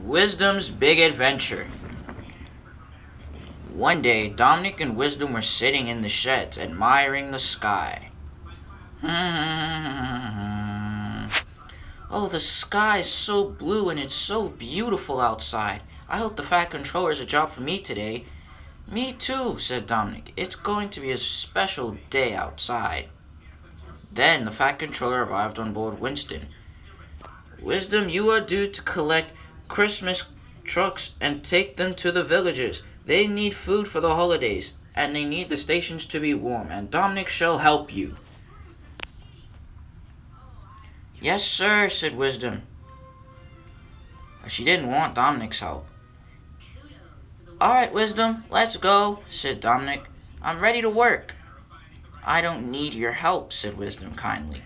Wisdom's Big Adventure. One day, Dominic and Wisdom were sitting in the sheds, admiring the sky. Oh, the sky's so blue and it's so beautiful outside. I hope the Fat Controller's a job for me today. Me too, said Dominic. It's going to be a special day outside. Then the Fat Controller arrived on board Winston. Wisdom, you are due to collect Christmas trucks and take them to the villagers. They need food for the holidays, and they need the stations to be warm, and Dominic shall help you. Yes, sir, said Wisdom. She didn't want Dominic's help. All right, Wisdom, let's go, said Dominic. I'm ready to work. I don't need your help, said Wisdom kindly,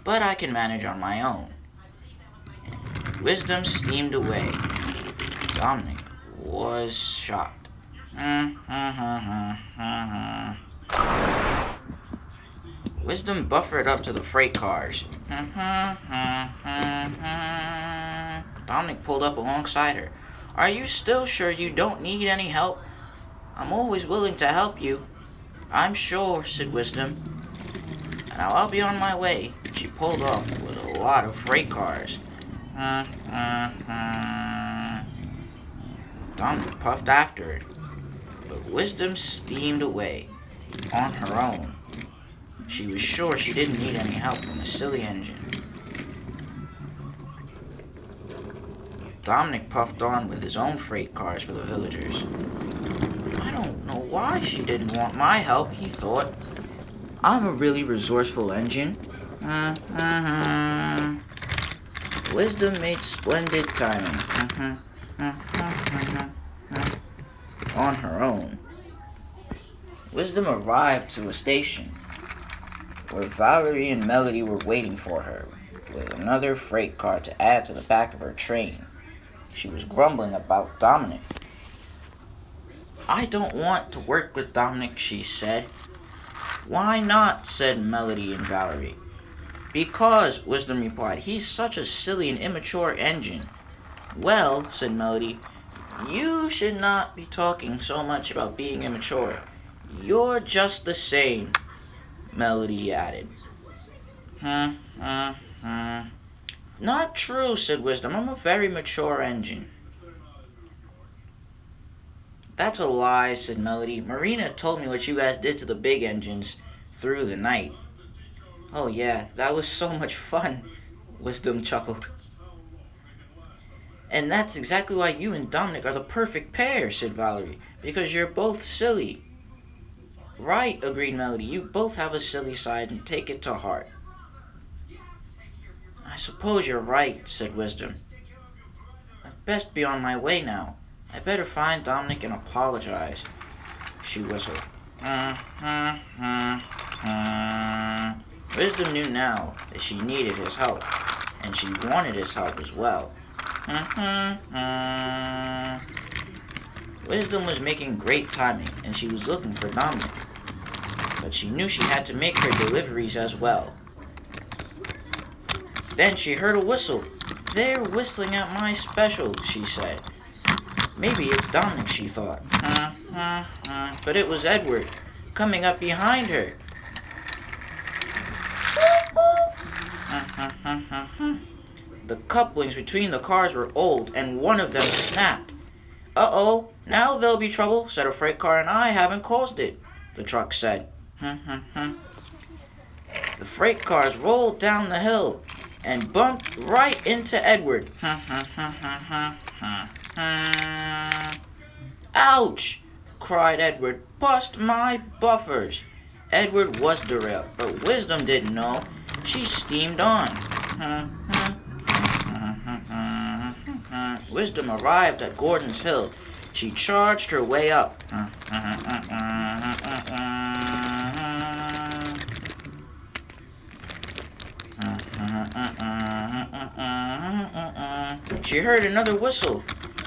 but I can manage on my own. Wisdom steamed away. Dominic was shocked. Wisdom buffered up to the freight cars. Dominic pulled up alongside her. Are you still sure you don't need any help? I'm always willing to help you. I'm sure, said Wisdom. Now I'll be on my way. She pulled off with a lot of freight cars. Dominic puffed after her, but Wisdom steamed away on her own. She was sure she didn't need any help from the silly engine. Dominic puffed on with his own freight cars for the villagers. I don't know why she didn't want my help, he thought. I'm a really resourceful engine. Wisdom made splendid timing. On her own. Wisdom arrived to a station where Valerie and Melody were waiting for her with another freight car to add to the back of her train. She was grumbling about Dominic. I don't want to work with Dominic, she said. Why not? Said Melody and Valerie. Because, Wisdom replied, he's such a silly and immature engine. Well, said Melody, you should not be talking so much about being immature. You're just the same, Melody added. Not true, said Wisdom. I'm a very mature engine. That's a lie, said Melody. Marina told me what you guys did to the big engines through the night. Oh yeah, that was so much fun, Wisdom chuckled. And that's exactly why you and Dominic are the perfect pair, said Valerie, because you're both silly. Right, agreed Melody. You both have a silly side and take it to heart. I suppose you're right, said Wisdom. I'd best be on my way now. I better find Dominic and apologize. She whistled. Wisdom knew now that she needed his help, and she wanted his help as well. Wisdom was making great timing, and she was looking for Dominic, but she knew she had to make her deliveries as well. Then she heard a whistle. They're whistling at my special, she said. Maybe it's Dominic, she thought. But it was Edward, coming up behind her. The couplings between the cars were old, and one of them snapped. Uh-oh, now there'll be trouble, said a freight car, and I haven't caused it, the truck said. The freight cars rolled down the hill and bumped right into Edward. Ouch! Cried Edward. Bust my buffers! Edward was derailed, but Wisdom didn't know. She steamed on. Wisdom arrived at Gordon's Hill. She charged her way up. She heard another whistle.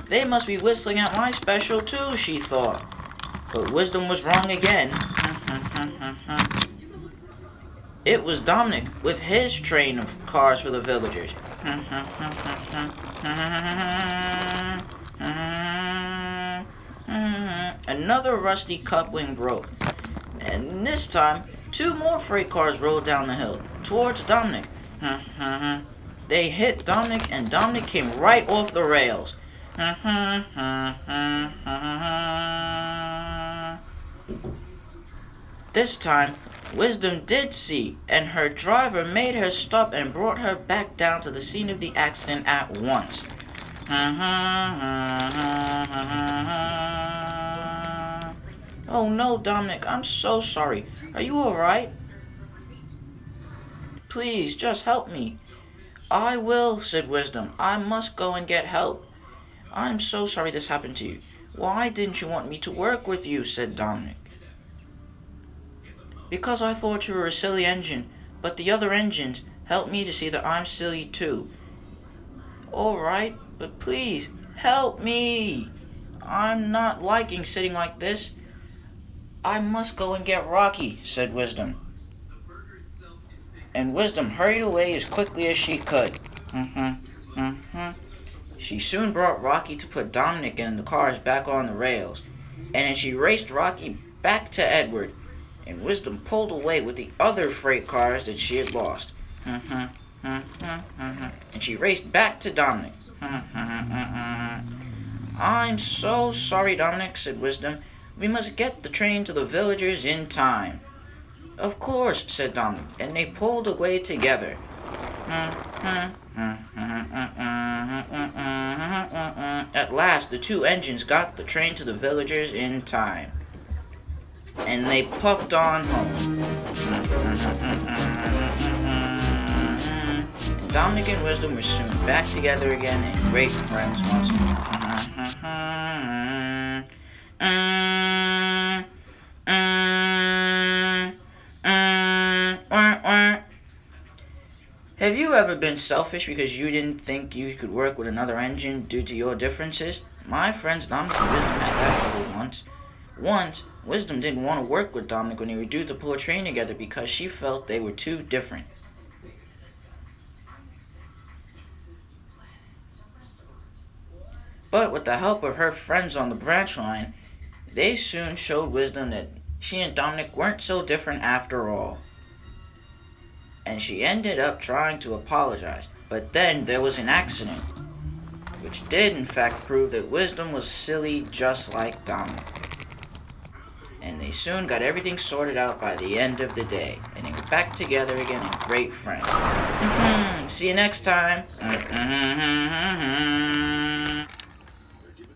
They must be whistling at my special too, she thought. But Wisdom was wrong again. It was Dominic with his train of cars for the villagers. Another rusty coupling broke, and this time, two more freight cars rolled down the hill towards Dominic. They hit Dominic, and Dominic came right off the rails. This time, Wisdom did see, and her driver made her stop and brought her back down to the scene of the accident at once. Oh no, Dominic, I'm so sorry. Are you alright? Please, just help me. I will, said Wisdom. I must go and get help. I'm so sorry this happened to you. Why didn't you want me to work with you, said Dominic. Because I thought you were a silly engine, but the other engines helped me to see that I'm silly too. Alright, but please, help me. I'm not liking sitting like this. I must go and get Rocky, said Wisdom. And Wisdom hurried away as quickly as she could. She soon brought Rocky to put Dominic and the cars back on the rails. And then she raced Rocky back to Edward. And Wisdom pulled away with the other freight cars that she had lost. And she raced back to Dominic. I'm so sorry, Dominic, said Wisdom. We must get the train to the villagers in time. Of course, said Dominic, and they pulled away together. At last, the two engines got the train to the villagers in time. And they puffed on home. Dominic and Wisdom were soon back together again and great friends once more. Have you ever been selfish because you didn't think you could work with another engine due to your differences? My friends Dominic and Wisdom had that trouble once. Once, Wisdom didn't want to work with Dominic when they were due to pull a train together because she felt they were too different. But with the help of her friends on the branch line, they soon showed Wisdom that she and Dominic weren't so different after all. And she ended up trying to apologize, but then there was an accident, which did in fact prove that Wisdom was silly just like Dominic. And they soon got everything sorted out by the end of the day, and they were back together again and great friends. See you next time.